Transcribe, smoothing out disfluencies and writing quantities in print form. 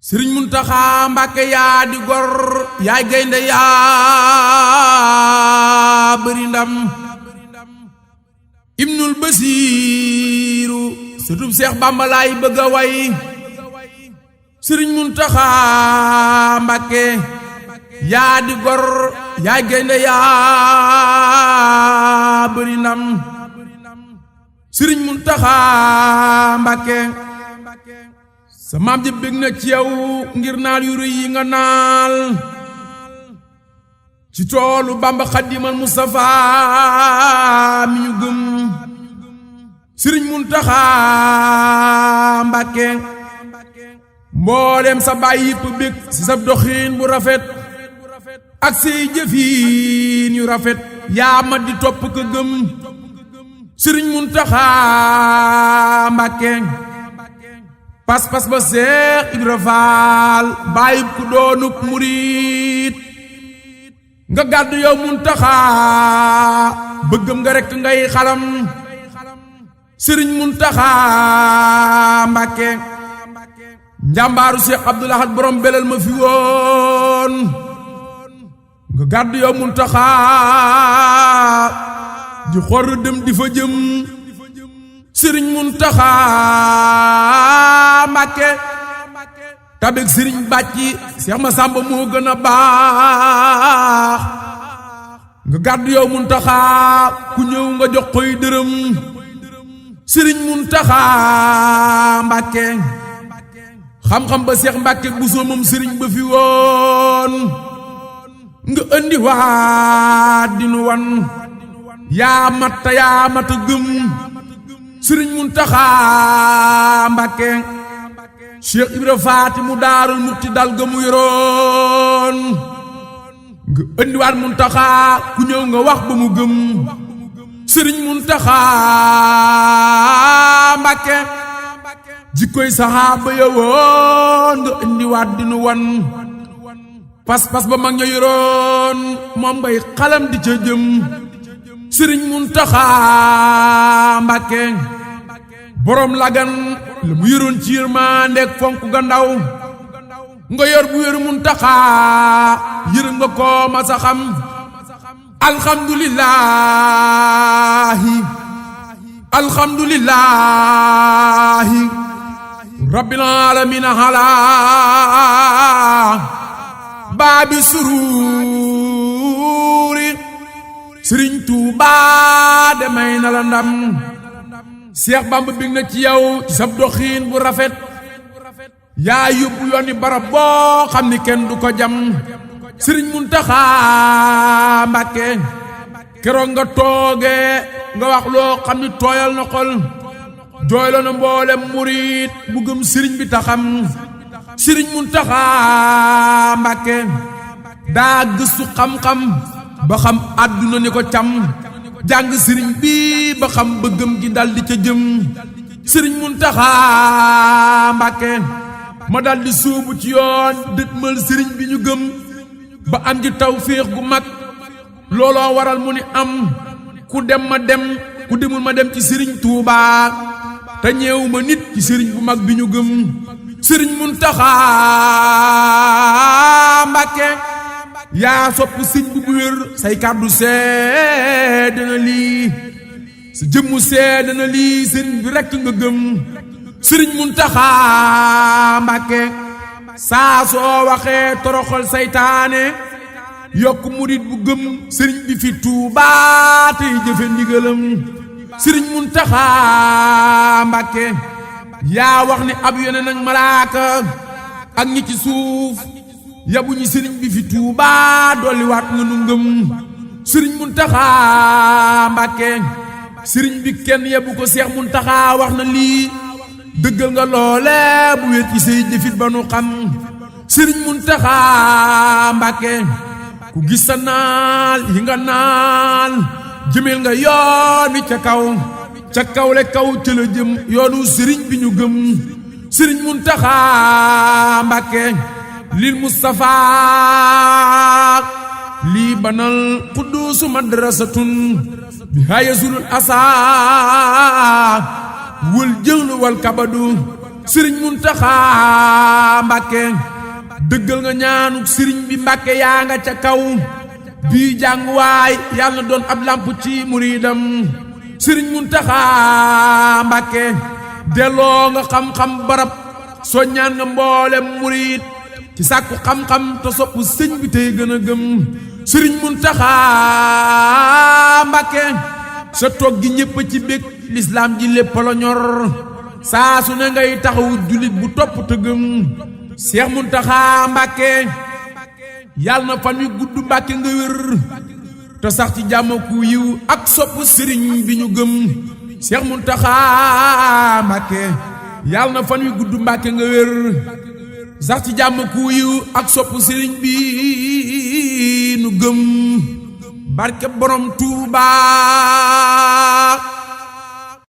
Sëriñ Muntaxa Mbàkke yaa di gor yaay gaynde yaa bëri ndam ibnul basiiru sutub Seex Bàmba laay bëgg a way Sëriñ Muntaxa Mbàkke yaa di gor yaay gaynde yaa bëri ndam Sëriñ Muntaxa Mbàkke sa maam ji bég na ci yow ngir naal yu rëy yi nga naal ci toolu Bamba Xadimal Mustafa mi ñu gëm Sëriñ Muntaxa Mbàkke mboolem sa baay yëpp bég ci sa doxiin bu rafet ak say jëfiin yu rafet yaa ma di topp ko gëm Sëriñ Muntaxa Mbàkke pas-pas ba Seex Ibra Faal bàyyi ku doonub murit nga gàddu yow Muntaxa bëggam nga rekk ngay xalam Sëriñ Muntaxa Mbàkke njàmbaaru Seex Abdul Ahad borom belal ma fi woon nga gàddu yow Muntaxa di xor dem di fa jëm Sëriñ Muntaxa Mbàkke tabeg sëriñ bàcci Seex Masamba moo gën a baax nga gàddu yow Muntaxa ku ñëw nga jox koy dërëm Sëriñ Muntaxa Mbàkke xam-xam ba Seex Mbàkke bu soo moom sëriñ ba fi woon nga andi waat dinu wan yaa matta yaa mata gëm Sëriñ Muntaxa Mbàkke Cheikh Ibra Faati mu daarul muti dal ga mu yoroon nga ëndiwaat Muntaxa ku ñëw nga wax ba mu gëm Sëriñ Muntaxa Mbàkke jikkoy saxaaba ya woon nga ëndiwaat dinu wan pas-pas ba mag ña yoroon moom ngay xalam di ca jëm Sëriñ Muntaxa Mbàkke borom lagan la mu yoroon ci yërmande fonk ga ndaw nga yor bu wér Muntaxa yërëm nga ko ma sa xam alhamdulillahi alhamdulillahi rabbil alamin ala baabi sururi Sëriñ Tuubaa demay na la ndam Seex Bamba bég na ci yow ci sab doxiin bu rafet yaa yóbbu yooni barab boo xam ni kenn du ko jam Sëriñ Muntaxa Mbàkke keroog nga tooge nga wax loo xam ni tooyal na xol jooyloo na mboolem murit bu gëm sëriñ bi taxam Sëriñ Muntaxa Mbàkke daa gëstu xam-xam ba xam àdduna ni ko cam jàng sëriñ bi ba xam bëggam gi dal di ca jëm Sëriñ Muntaxa Mbàkke ma dal di sóobu ci yoon dëtmal sëriñ bi ñu gëm ba am ji tawféex gu mag looloo waral mu ni am ku dem ma dem ku demul ma dem ci Sëriñ Tuubaa te ñeewu ma nit ci sëriñ bu mag bi ñu gëm Sëriñ Muntaxa Mbàkke yaa sopp sëñ bu wér say kàddu seede na lii sa jëmmu seede na lii sëriñ bi rekk nga gëm Sëriñ Muntaxa Mbàkke saa soo waxee toroxal saytaane yokk murit bu gëm sëriñ bi fi Tuubaa tey jëfe ndigalam Sëriñ Muntaxa Mbàkke yaa wax ni ab yonent ak malaaka ak ñi ci suuf yabu ñi sëriñ bi fi Tuubaa dolli waat nga nu ngëm Sëriñ Muntaxa Mbàkke sëriñ bi kenn yabu ko Seex Muntaxa wax na lii dëggal nga loole bu wér ci say jëfit ba nu xam Sëriñ Muntaxa Mbàkke ku gis sa naal yi nga naal jëmel nga yoon wi ca kaw le kaw ca la jëm yoonu sëriñ bi ñu gëm Sëriñ Muntaxa Mbàkke lil Mustafa lii banal quddusu madrasatun bi hayasul asa wal jël wal kabadu sëriñ Muntaxa Mbàkke dëggal nga ñaanuk sëriñ bi Mbàkke yaa nga ca kaw bii jànguwaay yàlla na doon ab lamp ci muridam sëriñ Muntaxa Mbàkke delloo nga xam-xam barab soññaan nga mboolem murid ci sàkku xam-xam te soppu sëñ bi tey gën a gëm sëriñ Muntaxa Mbàkke sa toog gi ñépp ci bég lislaam ji lépp la ñor saa su ne ngay taxawu jullit bu topp te gëm Seex Muntaxa Mbàkke yàlla na fan wi gudd Mbàkke nga wér te sax ci jàmm ku yiw ak sopp sëriñ bi ñu gëm Seex Muntaxa Mbàkke yàlla na fan wi gudd Mbàkke nga wér sax ci jàmm ku yiw ak sopp sëriñ bi nu gëm barke borom Tuuba